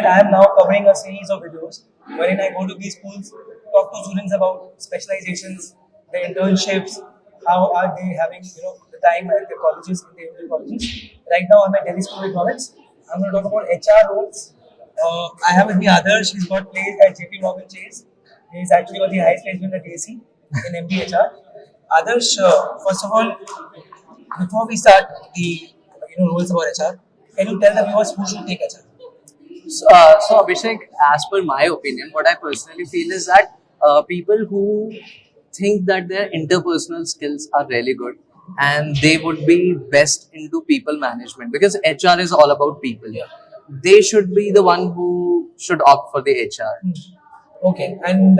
fact, I am now covering a series of videos wherein I go to these schools, talk to students about specializations, the internships, how are they having the time at the colleges, in the individual colleges. Right now, I'm at Delhi School of Economics. I'm going to talk about HR roles. I have with me Adarsh. He's got placed at JP Morgan Chase. He's actually got the highest placement at DSE in MBA HR. Adarsh, first of all, before we start the rules about HR, can you tell the viewers who should take HR? So Abhishek, as per my opinion, what I personally feel is that people who think that their interpersonal skills are really good and they would be best into people management because HR is all about people. Yeah. They should be the one who should opt for the HR. Okay, and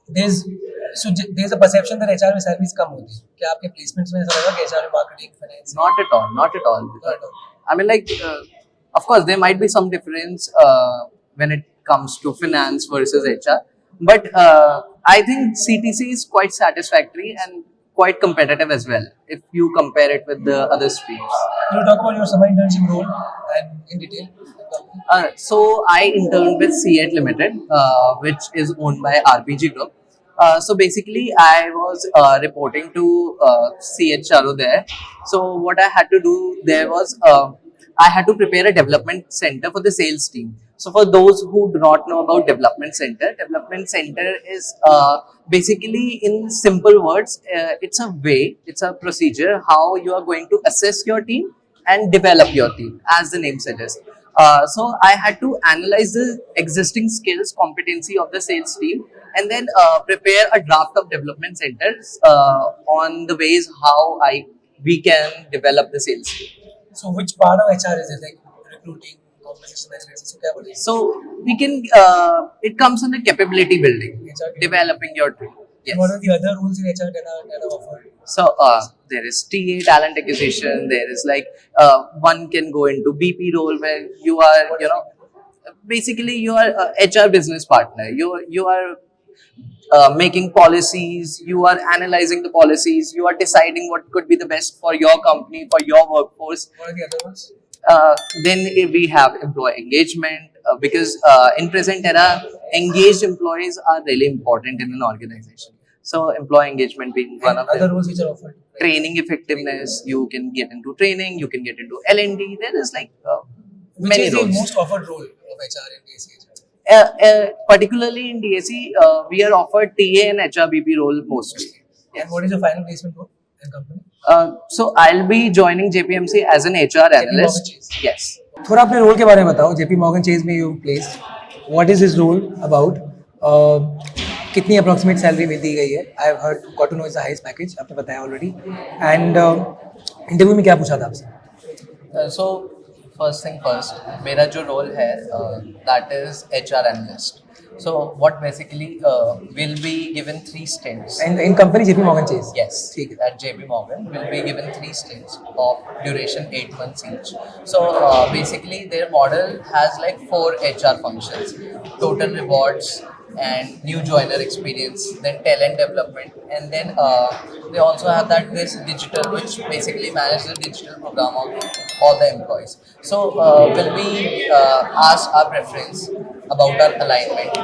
there's a perception that HR में salaries कम होती है. क्या आपके placements में ऐसा लगा कि HR में marketing, finance? Not at all, not at all. Not at all. I mean, like, of course, there might be some difference when it comes to finance versus HR, but I think CTC is quite satisfactory and quite competitive as well if you compare it with the other streams. Can you talk about your summer internship role and in detail? So I interned with C8 Limited, which is owned by RPG Group. So basically, I was reporting to C8 Charu there. So what I had to do there was I had to prepare a development center for the sales team. So for those who do not know about development center is basically in simple words, it's a procedure how you are going to assess your team and develop your team, as the name suggests. So I had to analyze the existing skills, competency of the sales team, and then prepare a draft of development centers on the ways how we can develop the sales team. So which part of HR is it? Like recruiting, compensation management? So क्या बोले? So we can. It comes under capability building, HR developing your team. Yes. And what are the other rules in HR that are offered? So there is TA, talent acquisition. There is like one can go into BP role where you are, basically you are a HR business partner. You are making policies. You are analyzing the policies. You are deciding what could be the best for your company, for your workforce. What are the other ones? Then we have employee engagement because in present era, engaged employees are really important in an organization. So employee engagement being one of Other them. rules which are offered. Training effectiveness, you can get into training, you can get into L&D. There is like Which many is roles. the most offered role of HR in DSE? Particularly in DSE, we are offered TA and HRBP role mostly. And what is your final placement role in company? So I'll be joining JPMC as an HR analyst. Morgan Chase. Yes. थोड़ा अपने role के बारे में बताओ. JP Morgan Chase में you placed. What is his role about? कितनी approximate salary में दी गई है? I have heard, got to know is the highest package. आपने बताया already. And interview में क्या पूछा था आपसे? So first thing first, मेरा जो role है that is HR analyst. So what basically will be given 3 stints. And in company JP Morgan Chase. Yes, ठीक है. at JP Morgan will be given 3 stints of duration 8 months each. So basically their model has like 4 HR functions: total rewards and new joiner experience, then talent development, and then they also have this digital, which basically manages the digital program of all the employees. So will we ask our preference about our alignment,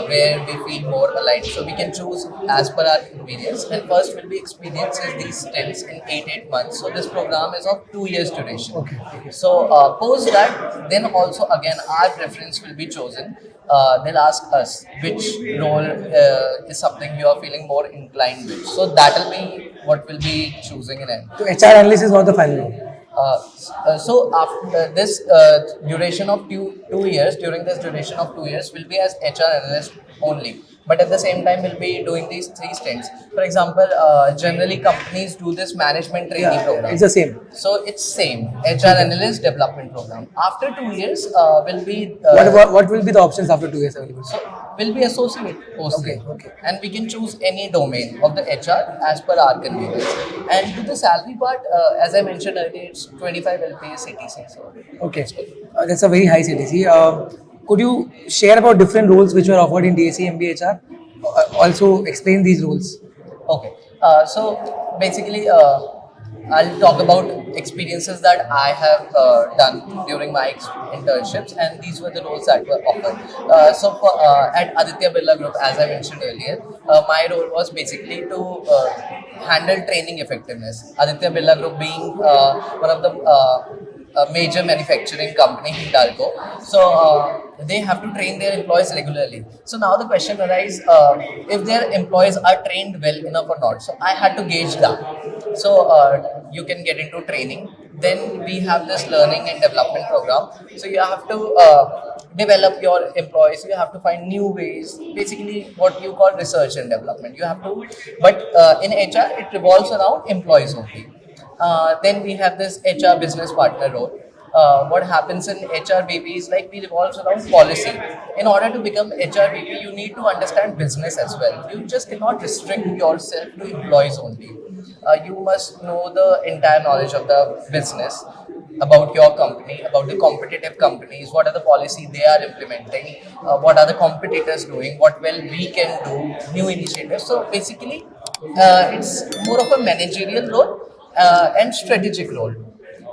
where we feel more aligned. So we can choose as per our convenience. And first will be experiences these stints in 8 months. So this program is of 2 years duration. Okay. So post that, then also again our preference will be chosen. They'll ask us which role is something you are feeling more inclined with. So that will be what we'll be choosing in end. So HR analyst is not the final role. So after this duration of 2 years, during this duration of 2 years will be as HR analyst only. But at the same time, we'll be doing these 3 stints. For example, generally companies do this management trainee program. It's the same. So it's same HR analyst development program. After 2 years, will be What will be the options after 2 years available? so will be associate mostly. Okay. And we can choose any domain of the HR as per our convenience. And to the salary part, as I mentioned earlier, it's 25 LPA CTC. So Okay, that's a very high CTC. Could you share about different roles which were offered in DSE MBA HR? Also explain these roles. okay. So basically, I'll talk about experiences that I have done during my internships, and these were the roles that were offered. At Aditya Birla Group, as I mentioned earlier, my role was basically to handle training effectiveness. Aditya Birla Group being one of the major manufacturing company, Hindalco. They have to train their employees regularly. So now the question arises, if their employees are trained well enough or not. So I had to gauge that. You can get into training. Then we have this learning and development program. So you have to develop your employees. You have to find new ways. Basically, what you call research and development. You have to, but in HR, it revolves around employees only. Then we have this HR business partner role. What happens in HRBP is like we revolves around policy. In order to become HRBP, you need to understand business as well. You just cannot restrict yourself to employees only. You must know the entire knowledge of the business, about your company, about the competitive companies, what are the policy they are implementing, what are the competitors doing, what well we can do, new initiatives. So basically, it's more of a managerial role and strategic role.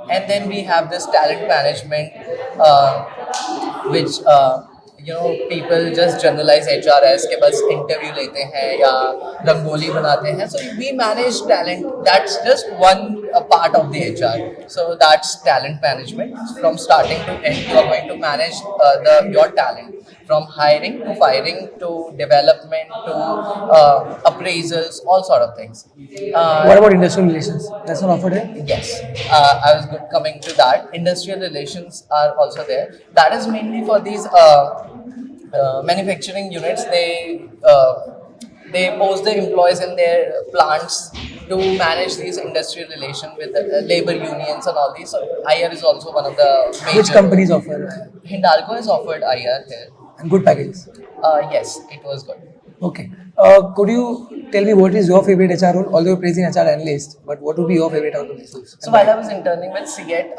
And then we have this talent management, which people just generalize HR as कि बस interview लेते हैं या रंगोली बनाते हैं. So we manage talent. That's just one part of the HR. So that's talent management. From starting to end, you are going to manage your talent, from hiring to firing to development to appraisals, all sort of things. What about industrial relations? That's not offered here? Yes, I was good coming to that. Industrial relations are also there. That is mainly for these manufacturing units. They post the employees in their plants to manage these industrial relations with the labor unions and all these. So IR is also one of the major. Which companies offer Hindalco has offered IR here. and good packages? Yes, it was good. Okay. Could you tell me what is your favorite HR role? Although you're praising HR analyst, but what would be your favorite out of these roles? So while I was interning with CET,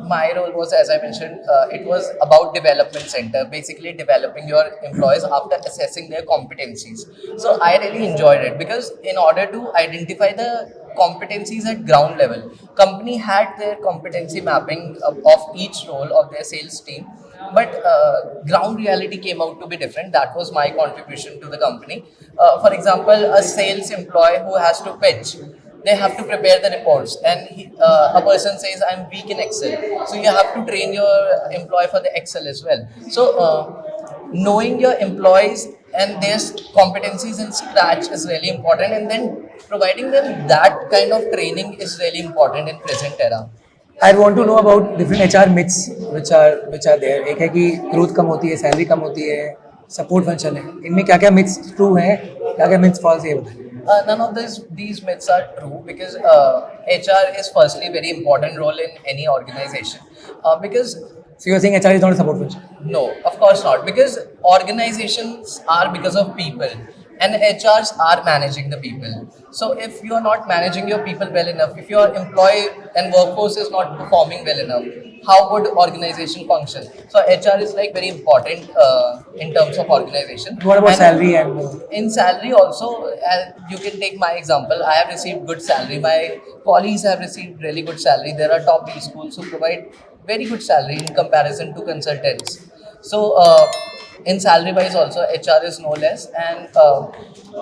my role was, as I mentioned, it was about development center, basically developing your employees after assessing their competencies. So I really enjoyed it because in order to identify the competencies at ground level, company had their competency mapping of each role of their sales team, but ground reality came out to be different. That was my contribution to the company. For example, a sales employee who has to pitch, they have to prepare the reports, and a person says I'm weak in Excel, so you have to train your employee for the Excel as well. So knowing your employees and their competencies in scratch is really important, and then providing them that kind of training is really important in present era. I want to know about different HR myths which are there. एक है कि growth कम होती है, salary कम होती है, support function है. इनमें क्या क्या myths true हैं, क्या क्या myths false है ये बताइए. None of these myths are true because HR is firstly a very important role in any organization. Because So you're saying HR is not a support function? no, of course not. Because organizations are because of people, and HRs are managing the people. So if you are not managing your people well enough, if your employee and workforce is not performing well enough, how would organization function? So HR is like very important in terms of organization. What about And salary and in salary also, you can take my example. I have received good salary. My colleagues have received really good salary. There are top B schools who provide very good salary in comparison to consultants. So in salary wise also HR is no less, and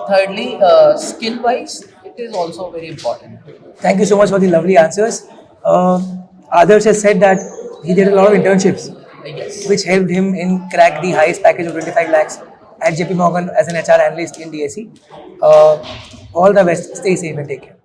thirdly skill wise it is also very important. Thank you so much for the lovely answers. Adarsh has said that he did a lot of internships, Yes. which helped him in crack the highest package of 25 lakhs at JP Morgan as an HR analyst in DSE. All the best. Stay safe and take care.